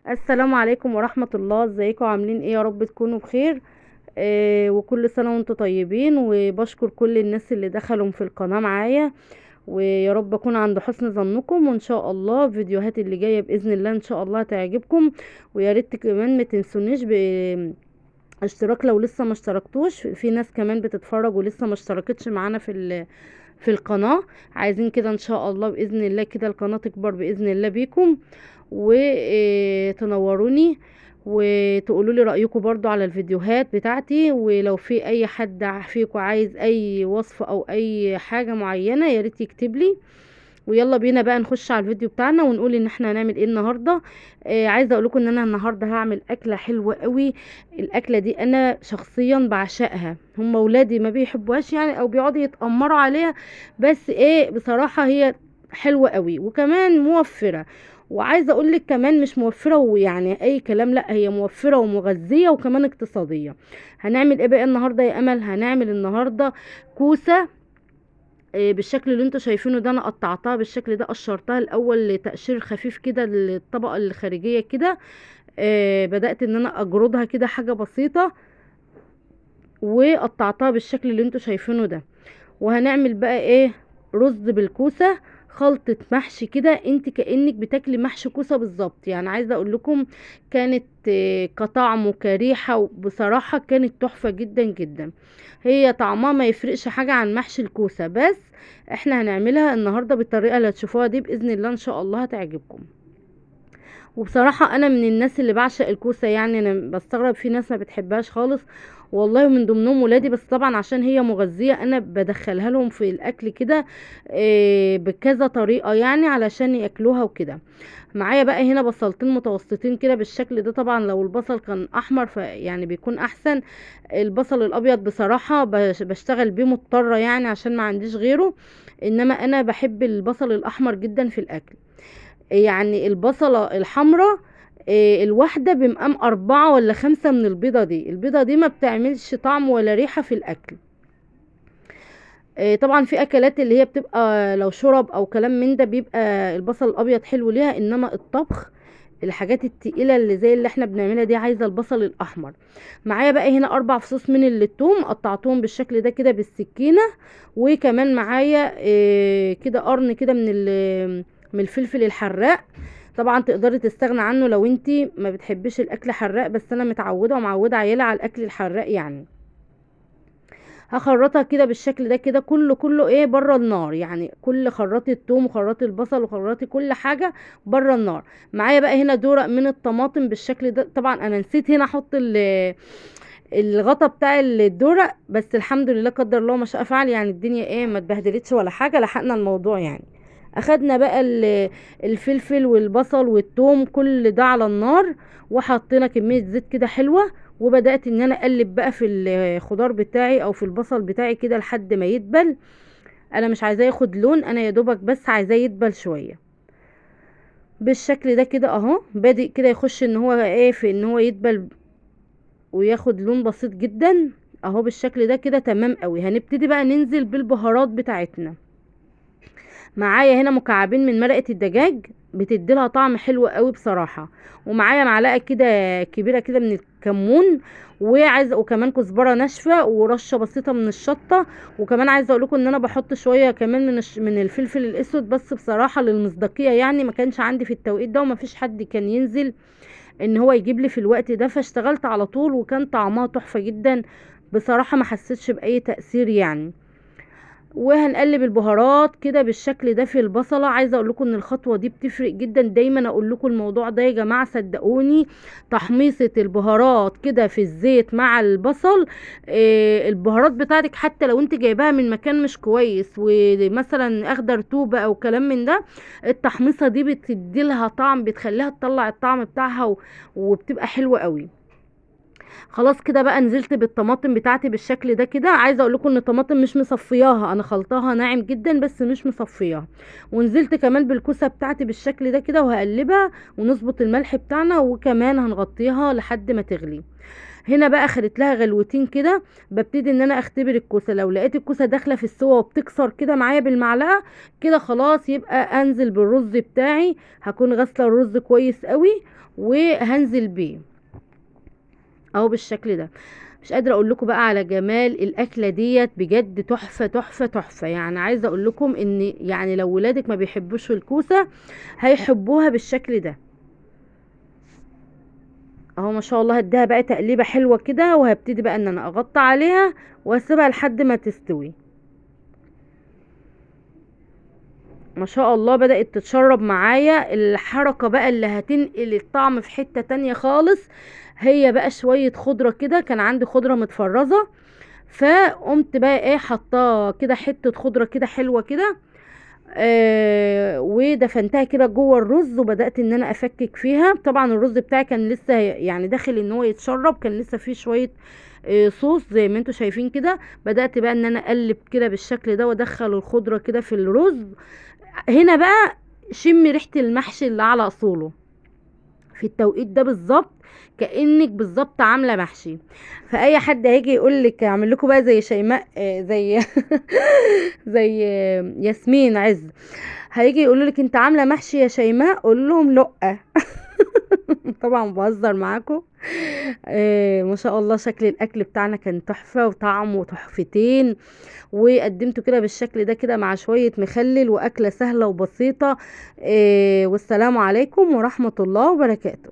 السلام عليكم ورحمة الله. ازيكم عاملين ايه؟ يا رب تكونوا بخير. وكل سنة وانتم طيبين، وبشكر كل الناس اللي دخلوا في القناة معايا، ويا رب اكون عند حسن ظنكم. وان شاء الله الفيديوهات اللي جاية بإذن الله ان شاء الله تعجبكم. ويا ريت كمان ما تنسونيش باشتراك لو لسه ما اشتركتوش. في ناس كمان بتتفرج ولسه ما اشتركتش معانا في القناة. عايزين كده ان شاء الله باذن الله كده القناة تكبر باذن الله بيكم، وتنوروني، وتقولوا لي رأيكم برضو على الفيديوهات بتاعتي. ولو في اي حد فيكم عايز اي وصفة او اي حاجة معينة يا ريت يكتب لي. ويلا بينا بقى نخش على الفيديو بتاعنا ونقول ان احنا هنعمل ايه النهارده. عايزه اقول لكم ان انا النهارده هعمل اكله حلوه قوي. الاكله دي انا شخصيا بعشقها، هم ولادي ما بيحبوهاش يعني او بيقعدوا يتامروا عليها، بس ايه بصراحه هي حلوه قوي وكمان موفره. وعايزه اقول لك كمان مش موفره ويعني اي كلام، لا هي موفره ومغذيه وكمان اقتصاديه. هنعمل ايه بقى النهارده يا امل؟ هنعمل النهارده كوسه بالشكل اللي انتوا شايفينه ده. انا قطعتها بالشكل ده، قشرتها الاول لتقشير خفيف كده للطبقه الخارجيه كده. بدات ان انا اجردها كده حاجه بسيطه، وقطعتها بالشكل اللي انتوا شايفينه ده. وهنعمل بقى ايه؟ رز بالكوسه، خلطة محشي كده، انت كأنك بتاكلي محشي كوسة بالظبط. يعني عايزة اقول لكم كانت كطعم وكريحة بصراحة كانت تحفة جدا جدا. هي طعمها ما يفرقش حاجة عن محشي الكوسة، بس احنا هنعملها النهاردة بالطريقة اللي هتشوفوها دي بإذن الله ان شاء الله هتعجبكم. وبصراحة انا من الناس اللي بعشق الكوسة، يعني انا بستغرب في ناس ما بتحبهاش خالص والله، من ضمنهم ولادي. بس طبعا عشان هي مغذية انا بدخلها لهم في الاكل كده بكذا طريقة يعني علشان ياكلوها وكده. معايا بقى هنا بصلتين متوسطين كده بالشكل ده. طبعا لو البصل كان احمر فيعني بيكون احسن. البصل الابيض بصراحة بشتغل بيه مضطرة يعني عشان ما عنديش غيره، انما انا بحب البصل الاحمر جدا في الاكل. يعني البصلة الحمراء الواحدة بمقام 4 ولا 5 من البيضة دي. البيضة دي ما بتعملش طعم ولا ريحة في الأكل. طبعا في أكلات اللي هي بتبقى لو شرب أو كلام من ده بيبقى البصل الأبيض حلو ليها، إنما الطبخ الحاجات التقيلة اللي زي اللي احنا بنعملها دي عايزة البصل الأحمر. معايا بقى هنا 4 فصوص من الثوم قطعتهم بالشكل ده كده بالسكينة. وكمان معايا كده قرن كده من الفلفل الحراق. طبعا تقدري تستغنى عنه لو انتي ما بتحبيش الاكل حراق، بس انا متعوده ومعوده عيالي على الاكل الحراق يعني. هخرطها كده بالشكل ده كده، كله ايه بره النار، يعني كل خراطي الثوم وخراطي البصل وخراطي كل حاجه بره النار. معايا بقى هنا دورق من الطماطم بالشكل ده. طبعا انا نسيت هنا احط الغطا بتاع الدورق، بس الحمد لله قدر الله ما شاء فعل، يعني الدنيا ايه ما اتبهدلتش ولا حاجه، لحقنا الموضوع يعني. اخدنا بقى الفلفل والبصل والثوم كل ده على النار، وحطينا كميه زيت كده حلوه. وبدات ان انا اقلب بقى في الخضار بتاعي او في البصل بتاعي كده لحد ما يدبل. انا مش عايزاه ياخد لون، انا يا دوبك بس عايزاه يدبل شويه بالشكل ده كده اهو. بادئ كده يخش ان هو ايه في ان هو يدبل وياخد لون بسيط جدا اهو بالشكل ده كده تمام قوي. هنبتدي بقى ننزل بالبهارات بتاعتنا. معايا هنا مكعبين من مرقة الدجاج بتديلها طعم حلو قوي بصراحة. ومعايا معلقة كده كبيرة كده من الكمون، وعايزه وكمان كزبره ناشفه ورشه بسيطه من الشطه. وكمان عايزه اقول لكم ان انا بحط شويه كمان من الفلفل الاسود، بس بصراحه للمصداقيه يعني ما كانش عندي في التوقيت ده وما فيش حد كان ينزل ان هو يجيب لي في الوقت ده، فاشتغلت على طول وكان طعمها تحفه جدا بصراحه، ما حسيتش باي تأثير يعني. وهنقلب البهارات كده بالشكل ده في البصله. عايزه اقول لكم ان الخطوه دي بتفرق جدا، دايما اقول لكم الموضوع ده يا جماعه صدقوني. تحميصه البهارات كده في الزيت مع البصل، البهارات بتاعتك حتى لو انت جايباها من مكان مش كويس ومثلا اخضر توبه او كلام من ده، التحميصه دي بتدي لها طعم، بتخليها تطلع الطعم بتاعها وبتبقى حلوه قوي. خلاص كده بقى نزلت بالطماطم بتاعتي بالشكل ده كده. عايزه اقول لكم ان الطماطم مش مصفياها، انا خلطاها ناعم جدا بس مش مصفياها. ونزلت كمان بالكوسه بتاعتي بالشكل ده كده وهقلبها ونظبط الملح بتاعنا، وكمان هنغطيها لحد ما تغلي. هنا بقى خدت لها غلوتين كده. ببتدي ان انا اختبر الكوسه، لو لقيت الكوسه داخله في السوا وبتكسر كده معايا بالمعلقه كده خلاص، يبقى انزل بالرز بتاعي. هكون غاسله الرز كويس قوي وهنزل بيه اهو بالشكل ده. مش قادره اقول لكم بقى على جمال الاكله ديت، بجد تحفه تحفه تحفه. يعني عايزه اقول لكم ان يعني لو ولادك ما بيحبوش الكوسه هيحبوها بالشكل ده اهو. ما شاء الله هديها بقى تقليبه حلوه كده، وهبتدي بقى ان انا اغطي عليها واسيبها لحد ما تستوي. ما شاء الله بدأت تتشرب معايا. الحركة بقى اللي هتنقل الطعم في حتة تانية خالص، هي بقى شوية خضرة كده، كان عندي خضرة متفرزة، فقمت بقى ايه حطاه كده حتة خضرة كده حلوة كده، ودفنتها كده جوه الرز، وبدأت ان انا افكك فيها. طبعا الرز بتاعي كان لسه يعني داخل ان هو يتشرب، كان لسه فيه شوية صوص زي ما انتوا شايفين كده. بدأت بقى ان انا اقلب كده بالشكل ده، وادخل الخضرة كده في الرز. هنا بقى شمي ريحة المحشي اللي على اصوله في التوقيت ده بالظبط، كأنك بالظبط عاملة محشي. فأي حد هيجي يقولك اعمل لكم بقى زي شيماء زي زي ياسمين عز، هيجي يقولوا لك انت عامله محشي يا شيماء، قول لهم لا. طبعا بهزر معاكم. ما شاء الله شكل الاكل بتاعنا كان تحفه، وطعمه تحفتين، وقدمته كده بالشكل ده كده مع شويه مخلل، واكله سهله وبسيطه. والسلام عليكم ورحمه الله وبركاته.